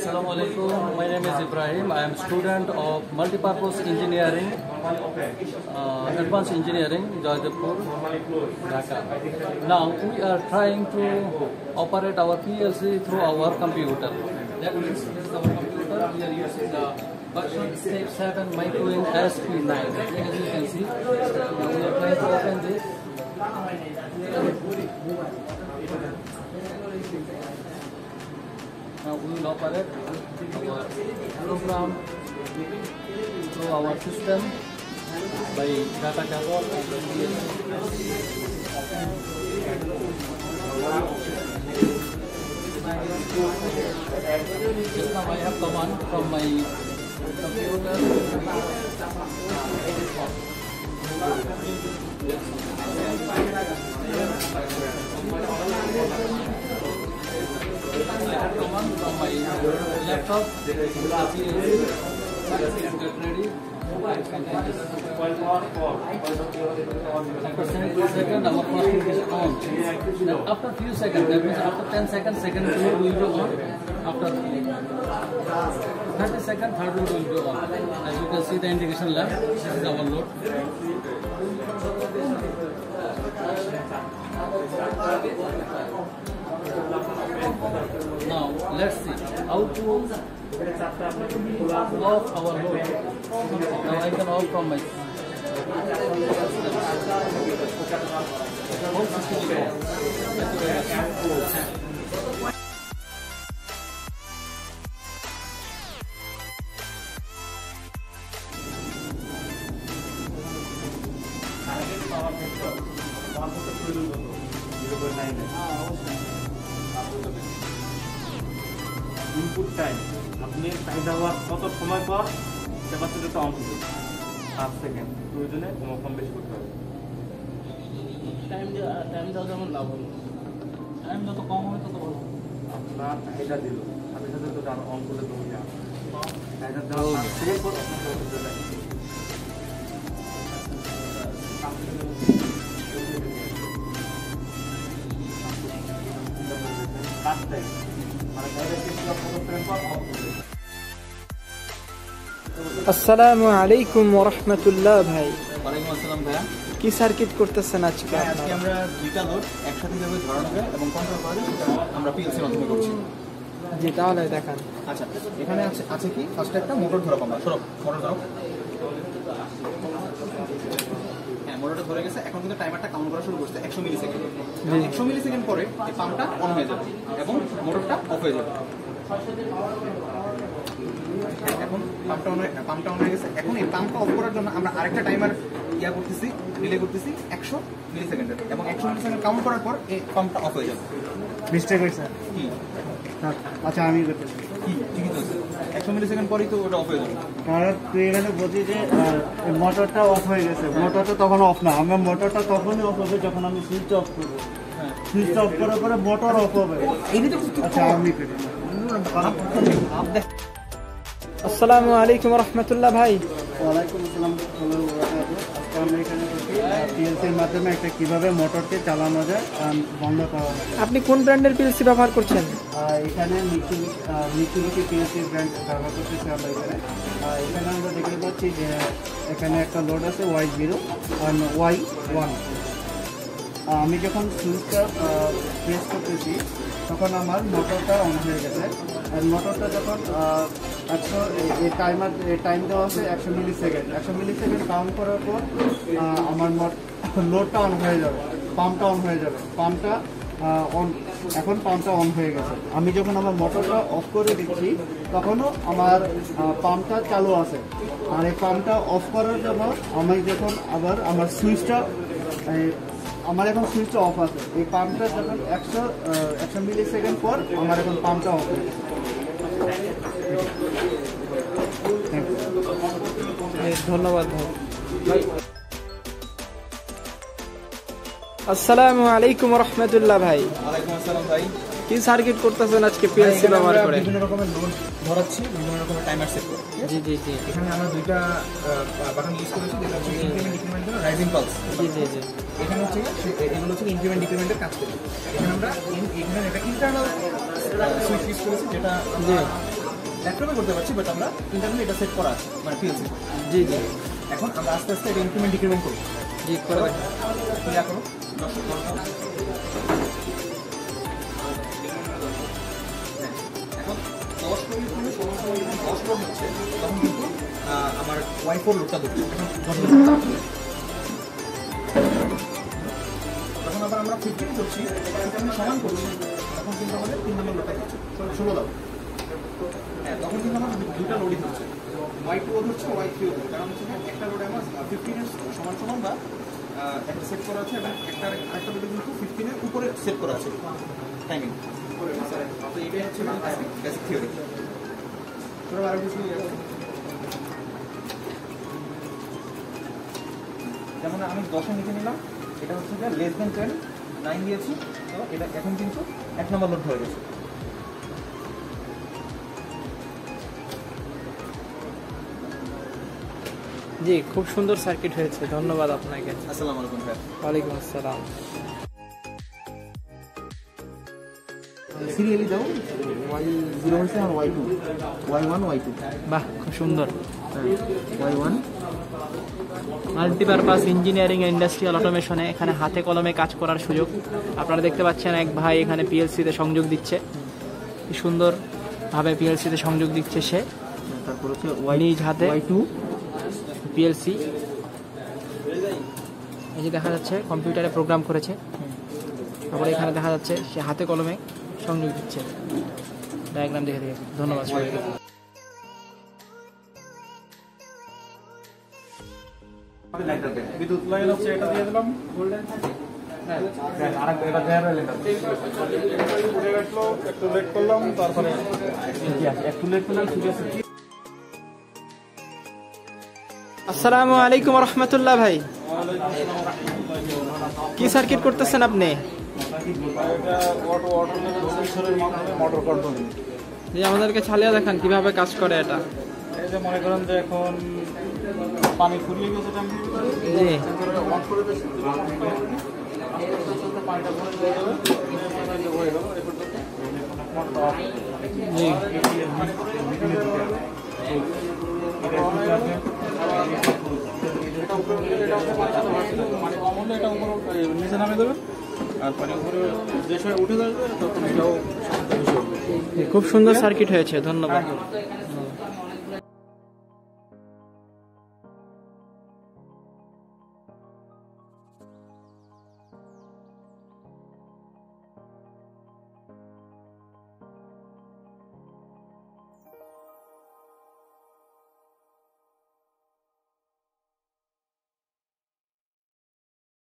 Assalamu alaikum. My name is Ibrahim. I am student of Multipurpose Engineering, Advanced Engineering, Jaidpur, Dhaka. Now we are trying to operate our PLC through our computer. That means this is our computer. We are using the version Step 7 Micro in SP9. As you can see, now we are trying to open this. Now we will operate our program through our system by data cable and just now I have command from my computer. I have command from my laptop. Get ready. After 70 seconds, our first is on. Then after few seconds, that means after 10 seconds, second load will be on. After 30 seconds, third load will be on. As you can see the indication left, this is our load. Now let's see how to off our load. Now I can off from my whole system is off. Input time আপনি চাহিদা হওয়ার কত সময় পর ক্যাপাসিটরটা on করবেন 5 second প্রয়োজনে কম বেশি করতে হবে টাইম দাও যেমন লাভ হলো টাইম যত কম হবে তত ভালো আপনার চাহিদা দিল সাথে সাথে তো অন করলে তো হবে চাহিদা দেওয়া 5 সেকেন্ড পর আপনার আসসালামু আলাইকুম ওয়া রাহমাতুল্লাহ ভাই। ওয়ালাইকুম আসসালাম ভাইয়া। কি সার্কিট করতেছেন আজকে? আজকে আমরা দুইটা লোড একসাথে কিভাবে ধরানো যায় এবং কন্ট্রোল করা যায় সেটা আমরা পিএলসি এর মাধ্যমে করছি। জি তাহলে দেখান। আচ্ছা এখানে আছে কি ফার্স্ট একটা মোটর ধরো আমরা সরো মোটর ধরো। হ্যাঁ মোটরটা ধরে গেছে এখন কিন্তু টাইমারটা কাউন্ট করা শুরু করছে 100 মিলি সেকেন্ড। 100 মিলি সেকেন্ড পরে এই পাম্পটা অন হয়ে যাবে এবং মোটরটা অফ হয়ে যাবে। এখন পাম্পটা অন হয়ে গেছে। এখন এই পাম্পটা অফ করার জন্য আমরা আরেকটা টাইমার রিলে করতেছি 100 মিলি সেকেন্ডের এবং 100 মিলি সেকেন্ড কাউন্ট করার পর এই পাম্পটা অফ হয়ে যাবে। মিস্টেক হয়েছে কি? আচ্ছা আমি করতেছি কি ঠিকই তো আছে 100 মিলি সেকেন্ড পরেই তো ওটা অফ হয়ে যাবে। কারণ তুই এখানে বলছি যে মোটরটা অফ হয়ে গেছে, মোটরটা তখন অফ না, আমার মোটরটা তখনই অফ হবে যখন আমি সুইচ অফ করবো। সুইচ অফ করার পরে মোটর অফ হবে। আচ্ছা আমি করি। আসসালামু আলাইকুম ওয়া রাহমাতুল্লাহ ভাই। ওয়ালাইকুম আসসালাম। আমরা এখানে পিএলসির মাধ্যমে একটা কিভাবে মোটরকে চালানো যায় বন্ধ করা যায়। আপনি কোন ব্র্যান্ডের পিএলসি ব্যবহার করছেন? এখানে মিচুবিশি পিএলসি ব্র্যান্ড ব্যবহার করতেছি আমরা এখানে। এখানে আমরা দেখতে পাচ্ছি যে এখানে একটা লোড আছে Y0 আর Y1। আমি যখন সুইচটা প্রেস করতেছি তখন আমার মোটরটা অন হয়ে গেছে। আর মোটরটা যখন টাইম দেওয়া আছে 100 মিলি সেকেন্ড। 100 মিলি সেকেন্ড কাউন্ট করার পর আমার লোডটা অন হয়ে যাবে, পাম্পটা অন হয়ে যাবে। পাম্পটা এখন পাম্পটা অন হয়ে গেছে। আমি যখন আমার মোটরটা অফ করে দিচ্ছি তখনও আমার পাম্পটা চালু আছে। আর এই পাম্পটা অফ করার জন্য আমি যখন আবার আমার সুইচটা আমার এখন সুইচটা অফ আছে। এই পাম্পটা যখন 100 মিলি সেকেন্ড পর আমার এখন পাম্পটা অফ হয়ে গেছে। ধন্যবাদ ভাই। আসসালামু আলাইকুম ওয়া রাহমাতুল্লাহ ভাই। ওয়ালাইকুম আসসালাম ভাই। কি সার্কিট করতেছেন আজকে পিএলসি ব্যবহার করে? বিভিন্ন রকমের লোড ধরাচ্ছি, বিভিন্ন রকমের টাইমার সেট করে। জি জি জি। এখানে আমরা দুইটা বাটন ইউজ করেছি, যেটা হচ্ছে ইনক্রিমেন্ট ডিক্রিমেন্ট জন্য রাইজিং পালস। জি জি জি। এখানে হচ্ছে এগুলো হচ্ছে ইনক্রিমেন্ট ডিক্রিমেন্টের কাজ করে। এখানে আমরা এখানে একটা ইন্টারনাল সুইচ ইউজ করেছি, যেটা ল্যাপটপে করতে পারছি, বাট আমরা ইন্টারনালি এটা সেট করা আছে, মানে পিএলসি। জি জি। এখন আমরা আস্তে আস্তে এটা ইনক্রিমেন্ট ডিক্রিমেন্ট করবো। জি করে দেখ। তুমি এখন 10 এখন 10 মিনিট থেকে 10 লোড হচ্ছে, তখন কিন্তু আমার Y4 লোডটা ধরছে। যখন আবার আমরা 15 করছি, এটা আমরা সমান করছি, তখন কিন্তু আমাদের 3 নম্বর লোডটা ধরছে। 16 দাও। হ্যাঁ, তখন কিন্তু আমার দুটো লোডই ধরছে, Y2 ধরছে, Y3 ধরছে। কারণ হচ্ছে একটা লোডে আমার 15 এর সমান সমান বা একটা সেট করা আছে, এবং আরেকটা লোডে কিন্তু 15 এর উপরে সেট করা আছে টাইমিং। তো এটাই হচ্ছে বেসিক থিওরি। তোরা আরো কিছু যেমন আমি 10 নিচে নিলাম, এটা হচ্ছে যে লেস দেন 10, 9 দিয়েছি, তো এটা এখন কিন্তু 1 নম্বর লোড হয়ে গেছে। জি, খুব সুন্দর সার্কিট হয়েছে, ধন্যবাদ আপনাকে। আসসালামু আলাইকুম ভাই। ওয়ালাইকুম আসসালাম। সিরিয়ালি যাও, Y0 হচ্ছে আর Y2, Y1, Y2। বাহ, খুব সুন্দর। Y1 multipurpose engineering and industrial অটোমেশনে এখানে হাতে কলমে কাজ করার সুযোগ। আপনারা দেখতে পাচ্ছেন এক ভাই এখানে পিএলসিতে সংযোগ দিচ্ছে, কি সুন্দরভাবে পিএলসিতে সংযোগ দিচ্ছে সে। তারপর হচ্ছে নিজ হাতে Y2 পিএলসি, এই যে দেখা যাচ্ছে কম্পিউটারে প্রোগ্রাম করেছে। তারপরে এখানে দেখা যাচ্ছে সে হাতে কলমে সংযোগ দিচ্ছে। ডায়াগ্রাম দেখে দেখে ধন্যবাদ সবাইকে। বিদ্যুৎ লাইন হচ্ছে এটা দিয়ে দিলাম, একটু লেট করলাম, তারপরে একটু লেট করলাম, ঠিক আছে। আসসালামু আলাইকুম রহমতুল্লাহ ভাই, কি সার্কিট করতেছেন আপনি? মোটর কন্ট্রোল, যে আমাদেরকে চালিয়ে দেখান কিভাবে কাজ করে এটা। এই যে মনে করেন যে এখন পানি ফুরিয়ে গেছে জি অন করে দিয়েছি, পানিটা হয়ে গেল। জি নিচে নামে দেবেন, আর পানি উপরে যে সময় উঠে যাবে তখন এটাও খুব সুন্দর সার্কিট হয়েছে, ধন্যবাদ।